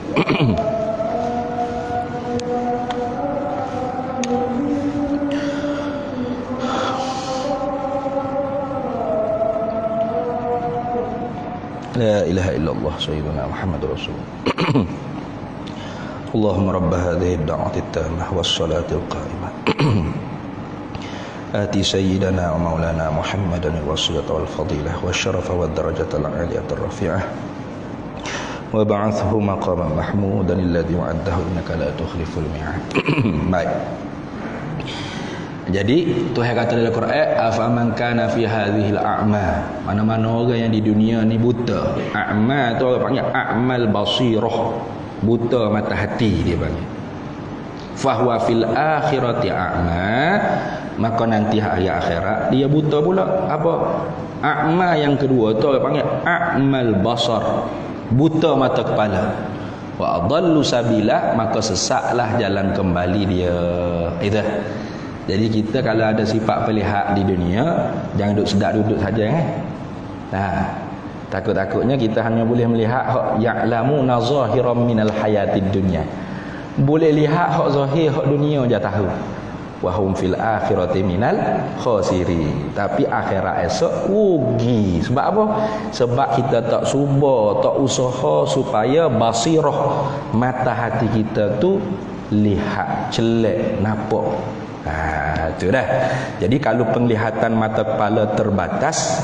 لا إله إلا الله سيدنا محمد رسول الله. اللهم رب هذه الدعوة التامة والصلاة القائمة آتي سيدنا ومولانا محمدا الوسيلة والفضيلة والشرف والدرجة العالية الرفيعة وبعثه مقاما محمودا الذي وعده إنك لا تخلف الميعاد. Baik. Jadi Tuhan kata dalam Quran, afaman kana fi hadhil a'ma, mana-mana orang yang di dunia ni buta. A'ma tu orang panggil a'mal basirah, buta mata hati dia panggil. Fahuwa fil akhirati a'ma, maka nanti hari akhirat dia buta pula. Apa? A'ma yang kedua tu orang panggil a'mal basar, buta mata kepala. Wa adallu sabila, maka sesatlah jalan kembali dia. Itu. Jadi kita kalau ada sifat pelihat di dunia, jangan duduk sedap duduk saja takut-takutnya kita hanya boleh melihat hak ya'lamu nazahiran minal hayatid dunya. Boleh lihat hak zahir hak dunia je tahu. wa hum fil akhirati minal khasirin. Tapi akhirat esok rugi. Sebab apa? Sebab kita tak cuba, tak usaha supaya basirah, mata hati kita tu lihat, celak, nampak. Itu dah. Jadi kalau penglihatan mata kepala terbatas,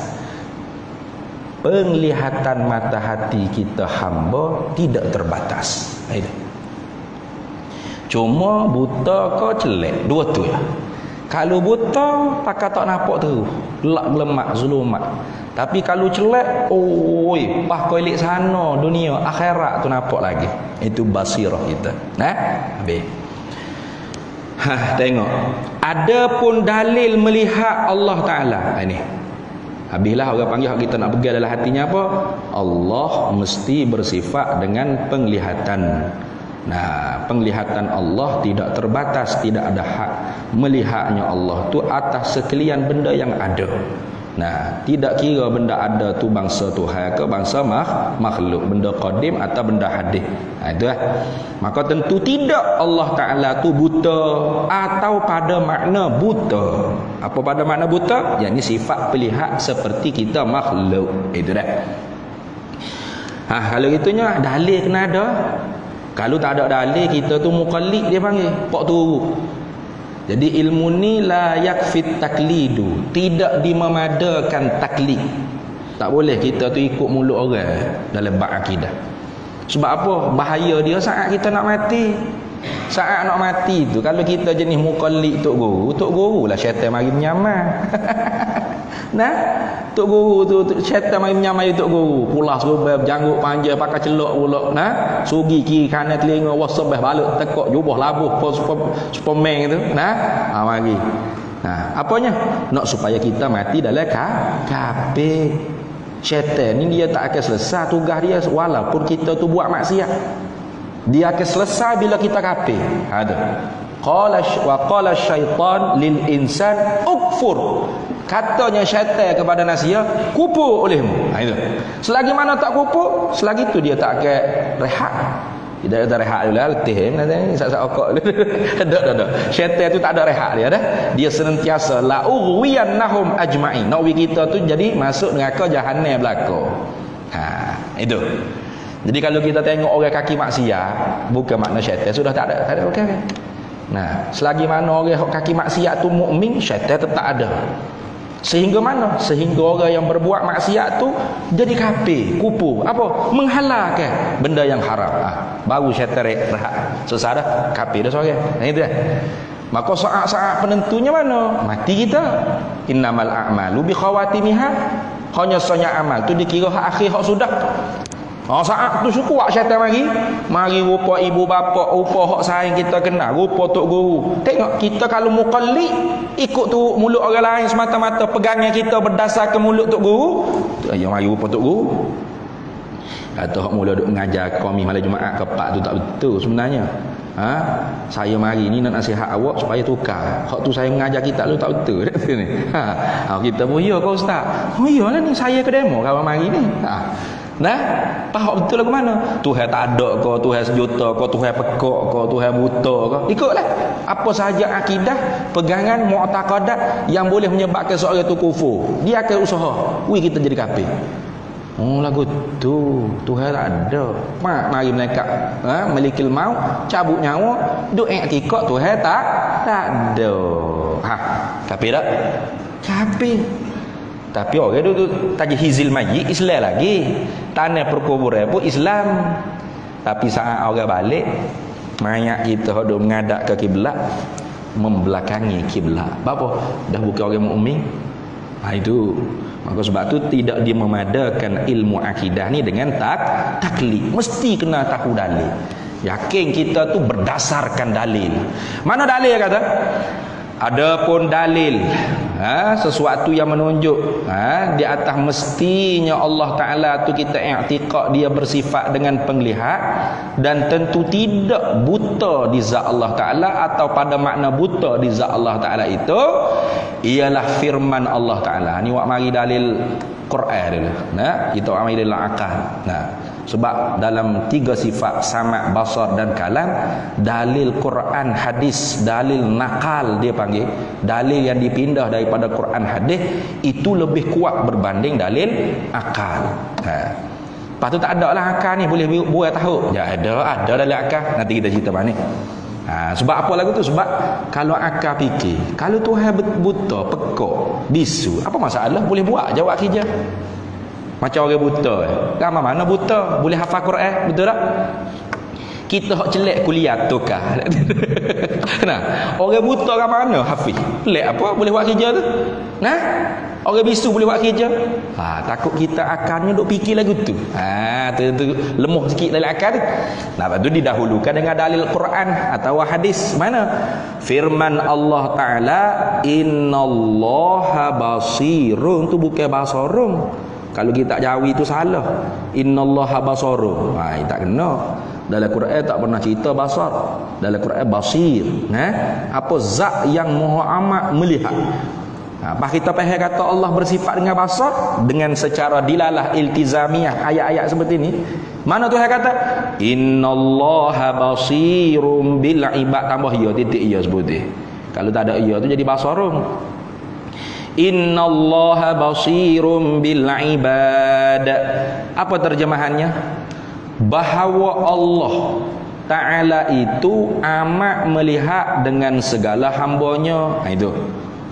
penglihatan mata hati kita hamba tidak terbatas. Itu. Cuma buta ke celak, dua tu ya. Kalau buta, pakai tak nampak tu, gelap lemak zulumat. Tapi kalau celak, oi, pah kau elik sana dunia, akhirat tu nampak lagi. Itu basirah kita. Habis. Tengok. Ada pun dalil melihat Allah Taala. Ini. Habislah orang panggil kita nak pegang dalam hatinya apa? Allah mesti bersifat dengan penglihatan. Nah, penglihatan Allah tidak terbatas, tidak ada hak. Melihatnya Allah tu atas sekalian benda yang ada. Nah, tidak kira benda ada tu bangsa Tuhan ke bangsa makhluk, benda qadim atau benda hadis. Itu lah. Maka tentu tidak Allah Ta'ala tu buta atau pada makna buta. Apa pada makna buta? Yang ni sifat pelihat seperti kita makhluk. Itu dah. Kalau gitunya dalil kena ada. Kalau tak ada dalil, kita tu muqallid dia panggil, pok turut. Jadi ilmu ni la yakfit taklidu, tidak dimemadakan taklid. Tak boleh kita tu ikut mulut orang dalam bab akidah. Sebab apa? Bahaya dia saat kita nak mati. Saat nak mati tu, kalau kita jenis muqallid tok guru lah syaitan mari menyamar. Nah, tok guru tu syaitan mari menyamar tok guru. Pulah serba janggut panjang pakai celok pula. Nah, sugi kiri kanan telinga wasabah balik tekok jubah labuh Superman tu. Mari. Apanya? Nak supaya kita mati dalam kafir. Syaitan ni dia tak akan selesai tugas dia walaupun kita tu buat maksiat. Dia akan selesai bila kita kafir. Ada. Qala syaitan lil insan ukfur. Katanya syaitan kepada manusia, kufur olehmu. Itu. Selagi mana tak kufur, selagi tu dia tak akan rehat. Dia ada rehat dulu letih nanti sak-sak okok. Ada. Syaitan tu tak ada rehat dia dah. Dia senantiasa la ughwiyannahum ajma'in. Nawi kita tu jadi masuk neraka jahanam belaka. Itu. Jadi kalau kita tengok orang kaki maksiat, bukan makna syaitan sudah tak ada okey. Nah, selagi mana orang kaki maksiat tu mukmin, syaitan tetap ada. Sehingga mana? Sehingga orang yang berbuat maksiat tu jadi kafir, kufur. Apa? Menghalalkan benda yang haram. Baru syaitan rehat. Selesai dah, kafir dah seorang. Itu dah. Maka saat-saat penentunya mana? Mati kita. Innamal a'malu bi khawatimiha. Hanya sahaja amal tu dikira hak akhir hak sudah. Saat tu syukur syaitan mari rupa ibu bapa, rupa hak sayang kita kenal, rupa tok guru. Tengok kita kalau muqallid ikut tu mulut orang lain semata-mata, pegangnya kita berdasarkan mulut tok guru, mari rupa tok guru. Atau hak mula duk mengajar kami malam Jumaat kepak tu tak betul sebenarnya. Saya mari ni nak nasihat awak supaya tukar. Hak tu saya mengajar kita tu tak betul kat sini. Kita pun ya kau ustaz. Iyalah ni saya ke demo kawan mari ni. Faham betul lah ke mana? Tuhan tak ada ke, Tuhan sejuta ke, Tuhan pekak ke, Tuhan buta ke, ikutlah. Apa sahaja akidah, pegangan, mu'taqadat yang boleh menyebabkan seorang itu kufur, dia akan usaha kita jadi kafir. Lagu tu Tuhan tak ada. Mari mereka melikil maut, cabut nyawa, duk i'tikad Tuhan tak ada. Kafir tak? Kafir. Tapi orang tu tajhizil mayit Islam lagi. Tanah perkuburan pun Islam. Tapi saat orang balik, mayat kita duk menghadap ke kiblat, membelakangi kiblat. Apa? Dah bukan orang mukmin. Itu. Maka sebab tu tidak dimemadakan ilmu akidah ni dengan taklid. Mesti kena tahu dalil. Yakin kita tu berdasarkan dalil. Mana dalil kata? Adapun dalil sesuatu yang menunjuk di atas mestinya Allah Ta'ala tu kita i'tiqad dia bersifat dengan penglihat dan tentu tidak buta di zat Allah Ta'ala atau pada makna buta di zat Allah Ta'ala itu ialah firman Allah Ta'ala. Ni wak mari dalil Quran dulu. Kita mari dalil akal. Sebab dalam 3 sifat sama', basar dan kalam, dalil Quran, hadis, dalil nakal dia panggil, dalil yang dipindah daripada Quran, hadis, itu lebih kuat berbanding dalil akal. Lepas tu tak ada lah akal ni boleh buat tahu. Ya ada dalil akal. Nanti kita cerita mana. Sebab apa lagu tu? Sebab kalau akal fikir, kalau Tuhan buta, pekak, bisu, apa masalah? Boleh buat jawab kerja. Macam orang buta. Ramai mana buta boleh hafal Quran, betul tak? Kita hak celek kuliah tu kah? Nah, orang buta ramai mana hafiz? Pelik apa boleh buat kerja tu? Nah, orang bisu boleh buat kerja. Takut kita akalnya duk fikir lagu tu. Tu lemah sikit dalam akal tu. Nah, lepas tu didahulukan dengan dalil Quran atau hadis. Mana? Firman Allah Taala, innallaha basirun, tu bukan basarun. Kalau kita Jawi itu salah. Innallaha basarun. Tak kena. Dalam Quran tak pernah cerita basar. Dalam Quran basir. Apa zat yang maha amat melihat. Pas kita faham kata Allah bersifat dengan basar dengan secara dilalah iltizamiah ayat-ayat seperti ini. Mana Tuhan kata innallaha basirum bil ibad, tambah ya titik ya sebut dia. Kalau tak ada ya tu jadi basarun. Innallaha basirum bil ibad. Apa terjemahannya? Bahawa Allah Ta'ala itu amat melihat dengan segala hambanya. Itu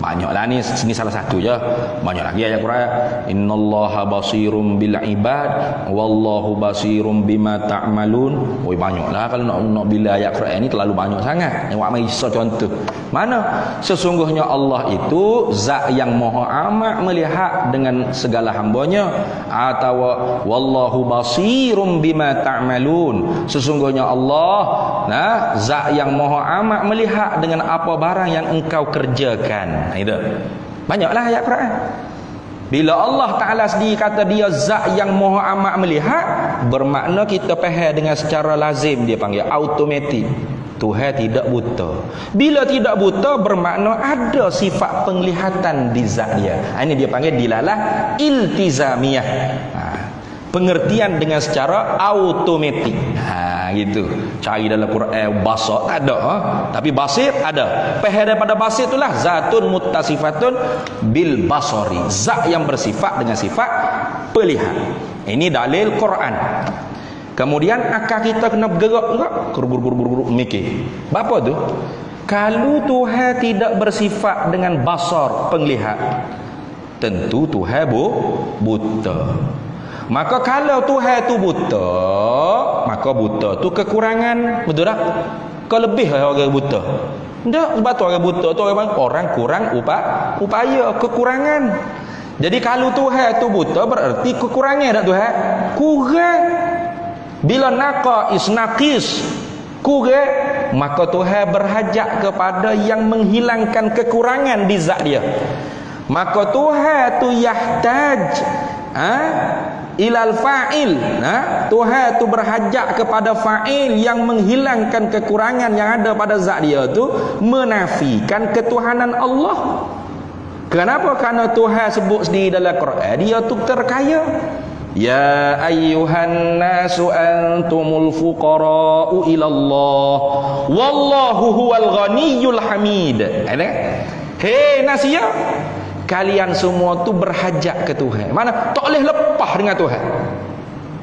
banyaklah ni, sini salah satu je. Banyak lagi ayat Quran. Innallaha basirum bil ibad wallahu basirum bima ta'malun. Banyaklah kalau nak bila ayat Quran ni terlalu banyak sangat. Yang mari contoh. Mana? Sesungguhnya Allah itu zat yang maha amat melihat dengan segala hambanya, atau wallahu basirum bima ta'malun. Sesungguhnya Allah zat yang maha amat melihat dengan apa barang yang engkau kerjakan. Itu banyaklah ayat Quran. Bila Allah Ta'ala sendiri kata dia zat yang maha amat melihat, bermakna kita faham dengan secara lazim, dia panggil automatik. Tuhan tidak buta. Bila tidak buta, bermakna ada sifat penglihatan di zat dia. Ini dia panggil dilalah iltizamiyah. Pengertian dengan secara automatik. Gitu. Cari dalam Quran basar tak ada, tapi basir ada. Faham daripada basir itulah zatun muttasifatun bil basari, zat yang bersifat dengan sifat pelihat. Ini dalil Quran. Kemudian akal kita kena bergerak kurur mikir. Apa tu? Kalau Tuhan tidak bersifat dengan basar, penglihat, tentu Tuhan buta. Maka kalau Tuhan tu buta, maka buta tu kekurangan, betul tak? Kau lebih orang buta. Tak, sebab tu orang buta tu orang kurang upaya, kekurangan. Jadi kalau Tuhan tu buta berarti kekurangan tak Tuhan? Kurang. Bila naqis kurang, maka Tuhan berhajat kepada yang menghilangkan kekurangan di zat dia. Maka Tuhan tu yahtaj ilal fa'il. Tuhan tu berhajat kepada fa'il yang menghilangkan kekurangan yang ada pada zat dia tu, menafikan ketuhanan Allah. Kenapa? Kerana Tuhan sebut sendiri dalam Quran dia tu terkaya. Ya ayyuhan nasu antumul fuqara'u ilallah wallahu huwal ghaniyyul hamid. Hei nasia, kalian semua tu berhajat ke Tuhan. Mana? Tak boleh lepas dengan Tuhan.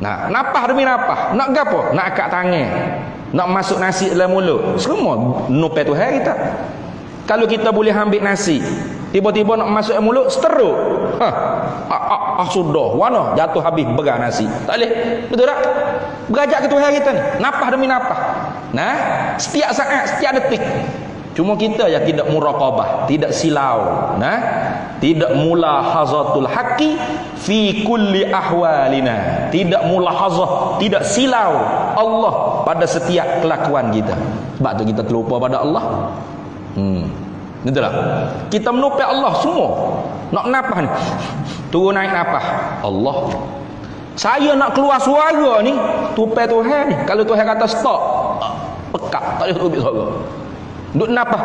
Napah demi napah. Nak gapo? Nak angkat tangan. Nak masuk nasi dalam mulut. Semua nupai Tuhan kita. Kalau kita boleh ambil nasi, tiba-tiba nak masuk dalam mulut, seteruk. Sudah. Mana? Jatuh habis berat nasi. Tak boleh. Betul tak? Berhajat ke Tuhan kita ni. Napah demi napah. Setiap saat, setiap detik. Cuma kita yang tidak muraqabah, tidak silau, tidak mulahazatul haqqi fi kulli ahwalina, tidak mulahazah, tidak silau Allah pada setiap kelakuan kita. Sebab tu kita terlupa pada Allah. Betul tak? Kita menupai Allah semua. Nak napah ni, turun naik napah Allah. Saya nak keluar suara ni, tupai Tuhan ni. Kalau Tuhan kata stop, pekak, tak boleh ubik suara. Duk napah,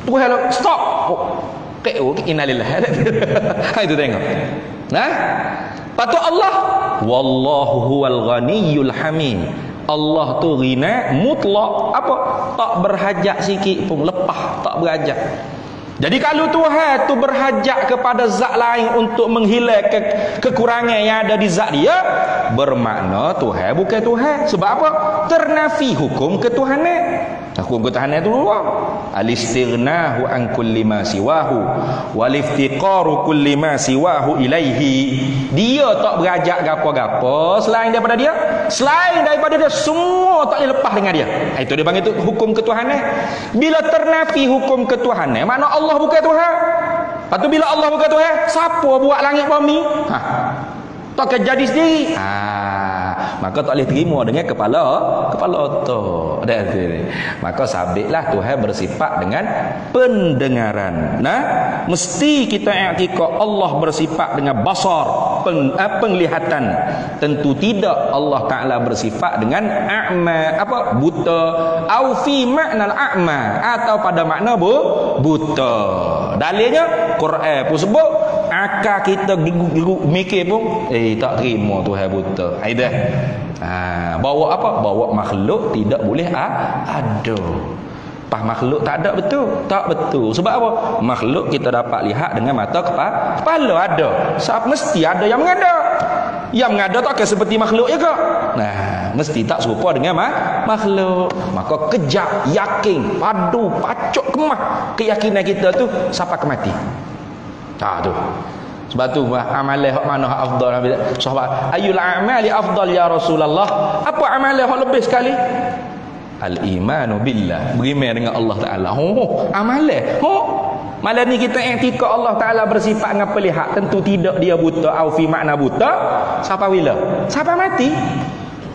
Tuhan stop. Innalillah. Itu tengok. Patut Allah, wallahu huwal ghaniyyul hamid. Allah tu ghina mutlak, apa? Tak berhajat sikit pun, lepas tak berhajat. Jadi kalau Tuhan tu berhajat kepada zat lain untuk menghilangkan kekurangan yang ada di zat dia, bermakna Tuhan bukan Tuhan. Sebab apa? Ternafi hukum ketuhanan. Hukum ketuhanan itu dua. Al-istighna'u an kulli ma siwahu wal iftiqaru kulli ma siwahu ilaihi. Dia tak berhajat gapo-gapo selain daripada dia. Selain daripada dia semua tak boleh lepas dengan dia. Itu dia panggil itu hukum ketuhanan. Bila ternafi hukum ketuhanan, makna Allah bukan Tuhan. Lepas tu bila Allah bukan Tuhan, siapa buat langit bumi? Tak akan jadi sendiri. Maka tak boleh terima dengan kepala otak. Maka sabitlah Tuhan bersifat dengan pendengaran. Nah, mesti kita i'tikad Allah bersifat dengan basar, penglihatan. Tentu tidak Allah Taala bersifat dengan a'ma, apa? Buta, au fi makna al-a'ma, atau pada makna buta. Dalilnya Quran pun sebut, akal kita geluk mikir pun tak terima Tuhan buta. Aidah. Bawa apa? Bawa makhluk tidak boleh ada. Pas makhluk tak ada betul? Tak betul. Sebab apa? Makhluk kita dapat lihat dengan mata kepala ada. Sebab mesti ada yang mengada. Yang mengada tak akan seperti makhluk juga. Mesti tak serupa dengan makhluk. Maka kejap, yakin, padu, pacuk, kemah keyakinan kita tu sampai ke mati. Tu. Sebab tu amalan hak mana hak afdal sahabat, ayul a'mali afdal ya Rasulullah? Apa amalan hak lebih sekali? Al-imanu billah, beriman dengan Allah Taala. Amalan. Malam ni kita i'tikad Allah Taala bersifat dengan pelihat, tentu tidak dia buta, au fi makna buta. Sampai bila? Sampai mati.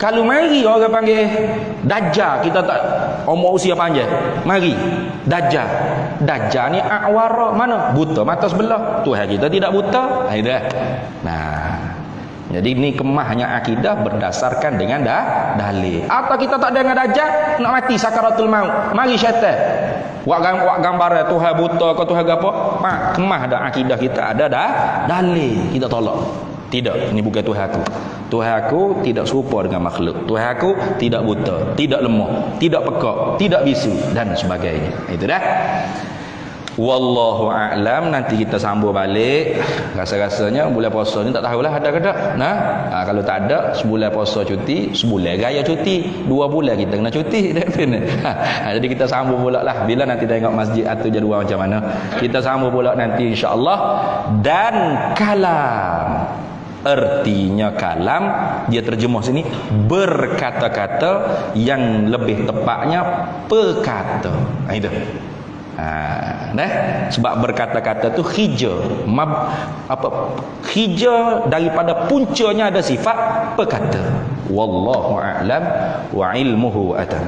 Kalau mari orang panggil Dajjal, kita tak umur usia panjang. Mari Dajjal. Dajjal ni a'wara, mana? Buta mata sebelah. Tuhan kita tidak buta. Jadi ni kemahnya akidah berdasarkan dengan dalil. Atau kita tak dengar Dajjal, nak mati sakaratul maut. Mari syaitan. Wak gambar Tuhan buta ke Tuhan apa? Kemah dah akidah kita ada dalil. Kita tolak. Tidak, ini bukan Tuhan aku. Tuhan aku tidak serupa dengan makhluk. Tuhan aku tidak buta, tidak lemah, tidak pekak, tidak bisu dan sebagainya. Itu dah. Wallahu a'lam. Nanti kita sambung balik. Rasa-rasanya bulan puasa ni tak tahulah ada ke tak. Kalau tak ada, sebulan puasa cuti, sebulan raya cuti, 2 bulan kita kena cuti. Jadi kita sambung pula lah bila nanti tengok masjid atau jadual macam mana. Kita sambung pula nanti insya-Allah. Dan kalam, artinya kalam, dia terjemah sini berkata-kata, yang lebih tepatnya perkata. Itu. Sebab berkata-kata tu hija, hija daripada puncanya ada sifat perkata. Wallahu a'lam wa ilmuhu atam.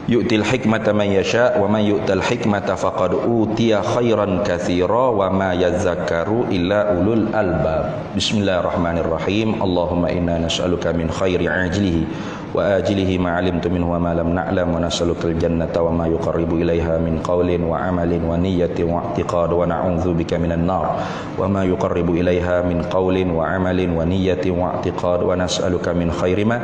Yu'til hikmata man yasha wa man yu'tal hikmata faqad utiya khairan katsira wa ma yadhakkaru illa ulul albab. Bismillahirrahmanirrahim. Allahumma inna nas'aluka min khairi ajlihi wa ajilihi ma 'alimtu minhu wa ma lam na'lam wa nas'alukal jannata wa ma yuqarribu ilaiha min qawlin wa 'amalin wa niyyatin wa i'tiqad wa na'udzu bika minan nar wa ma yuqarribu ilaiha min qawlin wa 'amalin wa niyyatin wa i'tiqad wa nas'aluka min khairi ma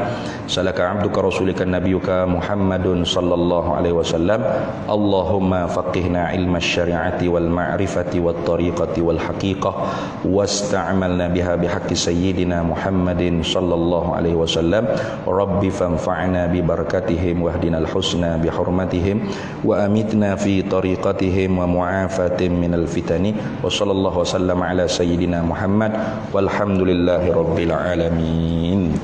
salaka 'abduka rasulika nabiyyuka Muhammadun sallallahu alaihi wasallam. Allahumma faqihna 'ilma asy-syari'ati wal ma'rifati wat tariqati wal haqiqah wasta'malna biha bihaqqi sayyidina Muhammadin sallallahu alaihi wasallam. Rabbi fanfa'na bi barakatihim wahdinal husna bi hurmatihim wa amitna fi tariqatihim wa mu'afatin minal fitani wa sallallahu wasallam ala sayyidina Muhammad walhamdulillahi rabbil alamin.